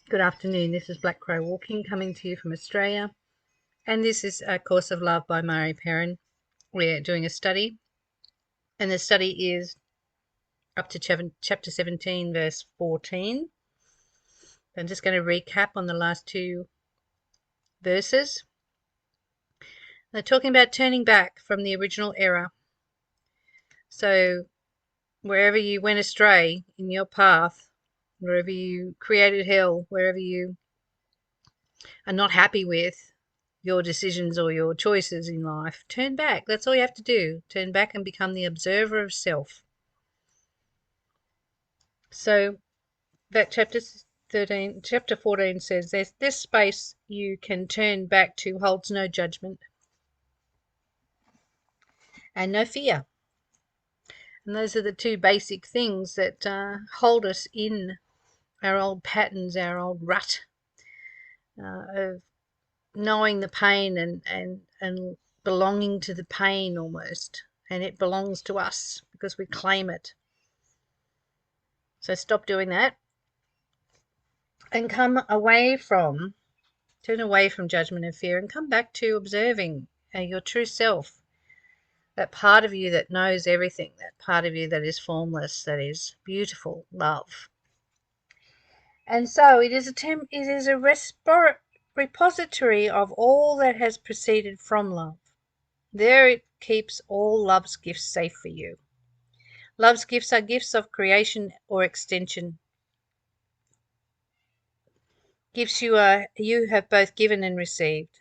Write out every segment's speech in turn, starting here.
Good afternoon. This is Black Crow Walking coming to you from Australia. And this is A Course of Love by Mari Perrin. We're doing a study, and the study is up to chapter 17, verse 14. I'm just going to recap on the last two verses. They're talking about turning back from the original error. So, wherever you went astray in your path, wherever you created hell, wherever you are not happy with your decisions or your choices in life, turn back. That's all you have to do. Turn back and become the observer of self. So that chapter 14 says there's this space you can turn back to holds no judgment and no fear. And those are the two basic things that hold us in our old patterns, our old rut of knowing the pain and belonging to the pain almost. And it belongs to us because we claim it. So stop doing that and turn away from judgment and fear and come back to observing your true self, that part of you that knows everything, that part of you that is formless, that is beautiful, love. And so it is a repository of all that has proceeded from love. There it keeps all love's gifts safe for you. Love's gifts are gifts of creation or extension. Gifts you have both given and received.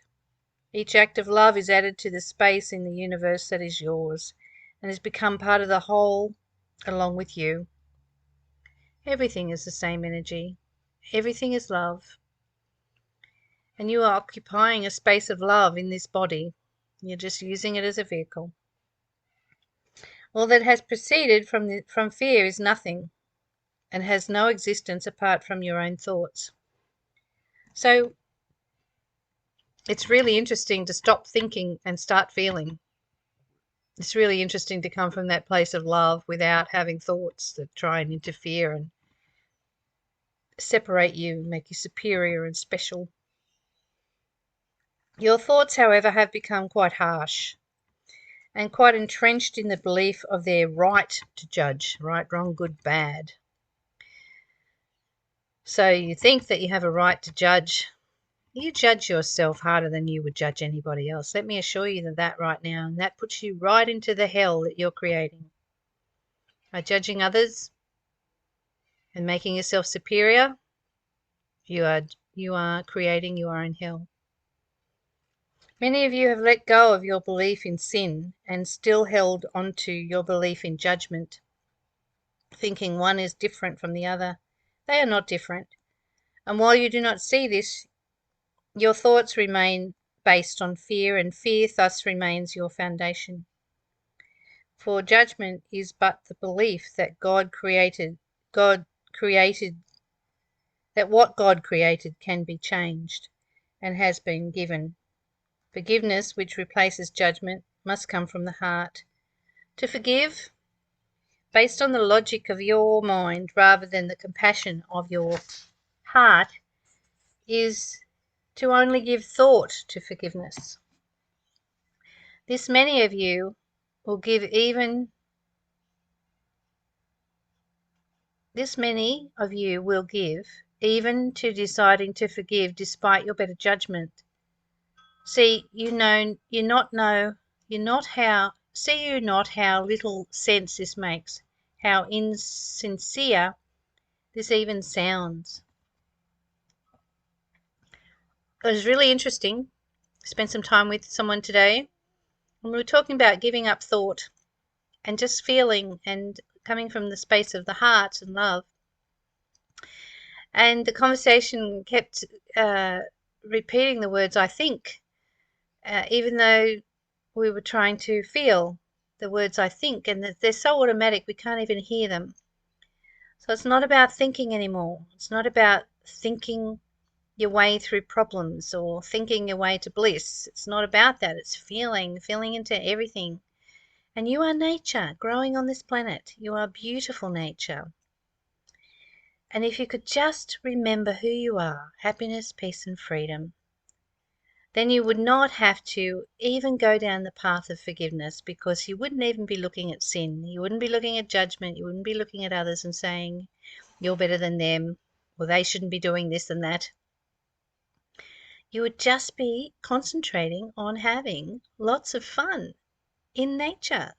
Each act of love is added to the space in the universe that is yours and has become part of the whole along with you. Everything is the same energy. Everything is love. And you are occupying a space of love in this body. You're just using it as a vehicle. All that has proceeded from fear is nothing and has no existence apart from your own thoughts. So it's really interesting to stop thinking and start feeling. It's really interesting to come from that place of love without having thoughts that try and interfere and separate you, make you superior and special. Your thoughts, however, have become quite harsh and quite entrenched in the belief of their right to judge, right, wrong, good, bad. So you think that you have a right to judge. You judge yourself harder than you would judge anybody else. Let me assure you that right now. And that puts you right into the hell that you're creating. By judging others and making yourself superior, you are creating your own hell. Many of you have let go of your belief in sin and still held onto your belief in judgment, thinking one is different from the other. They are not different. And while you do not see this, your thoughts remain based on fear, and fear thus remains your foundation. For judgment is but the belief that what God created can be changed and has been given. Forgiveness, which replaces judgment, must come from the heart. To forgive, based on the logic of your mind rather than the compassion of your heart, is to only give thought to forgiveness. This many of you will give even to deciding to forgive despite your better judgment. See you not how little sense this makes, how insincere this even sounds. It was really interesting. I spent some time with someone today, and we were talking about giving up thought and just feeling and coming from the space of the heart and love. And the conversation kept repeating the words "I think," even though we were trying to feel the words "I think," and they're so automatic we can't even hear them. So it's not about thinking anymore. It's not about thinking your way through problems or thinking your way to bliss. It's not about that. It's feeling into everything. And you are nature growing on this planet. You are beautiful nature. And if you could just remember who you are, happiness, peace and freedom, then you would not have to even go down the path of forgiveness, because you wouldn't even be looking at sin. You wouldn't be looking at judgment. You wouldn't be looking at others and saying you're better than them, or they shouldn't be doing this and that. You would just be concentrating on having lots of fun in nature,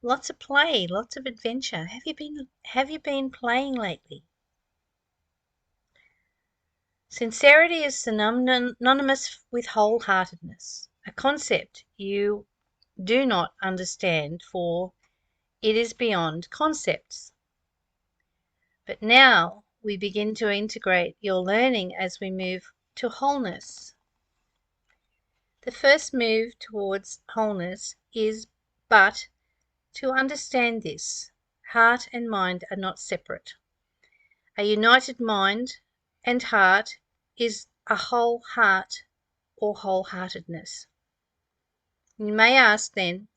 lots of play, lots of adventure. Have you been playing lately? Sincerity is synonymous with wholeheartedness, a concept you do not understand, for it is beyond concepts. But now we begin to integrate your learning as we move to wholeness. The first move towards wholeness is but to understand this: heart and mind are not separate. A united mind and heart is a whole heart or wholeheartedness. You may ask then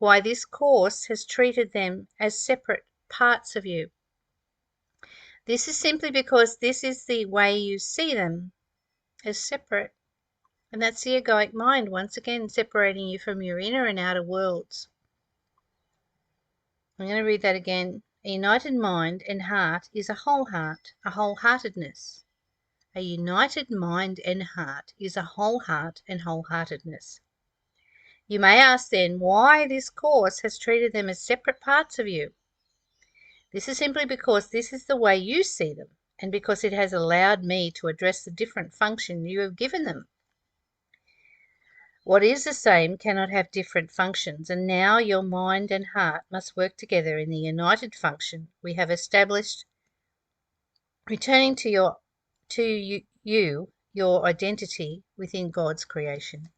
why this course has treated them as separate parts of you. This is simply because this is the way you see them, as separate, and that's the egoic mind once again separating you from your inner and outer worlds. I'm going to read that again. A united mind and heart is a whole heart, a wholeheartedness. A united mind and heart is a whole heart and wholeheartedness. You may ask then why this course has treated them as separate parts of you. This is simply because this is the way you see them, and because it has allowed me to address the different function you have given them. What is the same cannot have different functions, and now your mind and heart must work together in the united function we have established, returning to you your identity within God's creation.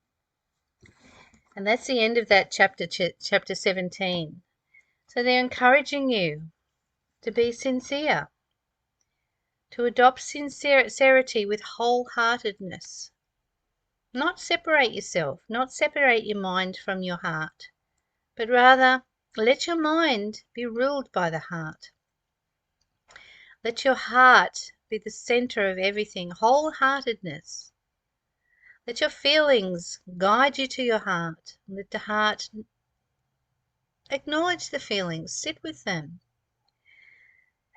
And that's the end of that chapter 17. So they're encouraging you to be sincere, to adopt sincerity with wholeheartedness. Not separate yourself, not separate your mind from your heart, but rather let your mind be ruled by the heart. Let your heart be the center of everything, wholeheartedness. Let your feelings guide you to your heart. Let the heart acknowledge the feelings, sit with them,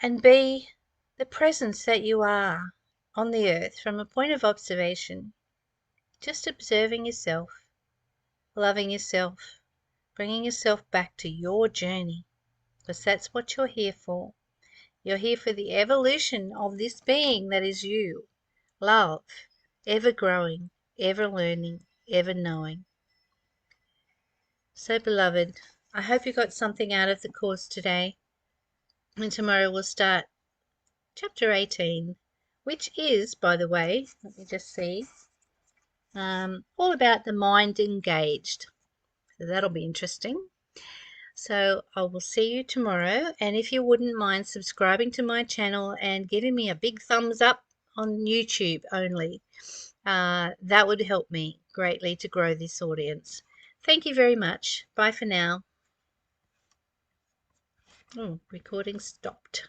and be the presence that you are on the earth from a point of observation, just observing yourself, loving yourself, bringing yourself back to your journey, because that's what you're here for. You're here for the evolution of this being that is you, love, ever growing, ever learning, ever knowing. So, beloved, I hope you got something out of the course today, and tomorrow we'll start chapter 18, which is, by the way, let me just see, all about the mind engaged. So that'll be interesting. So I will see you tomorrow, and if you wouldn't mind subscribing to my channel and giving me a big thumbs up on YouTube only, that would help me greatly to grow this audience. Thank you very much. Bye for now. Oh, recording stopped.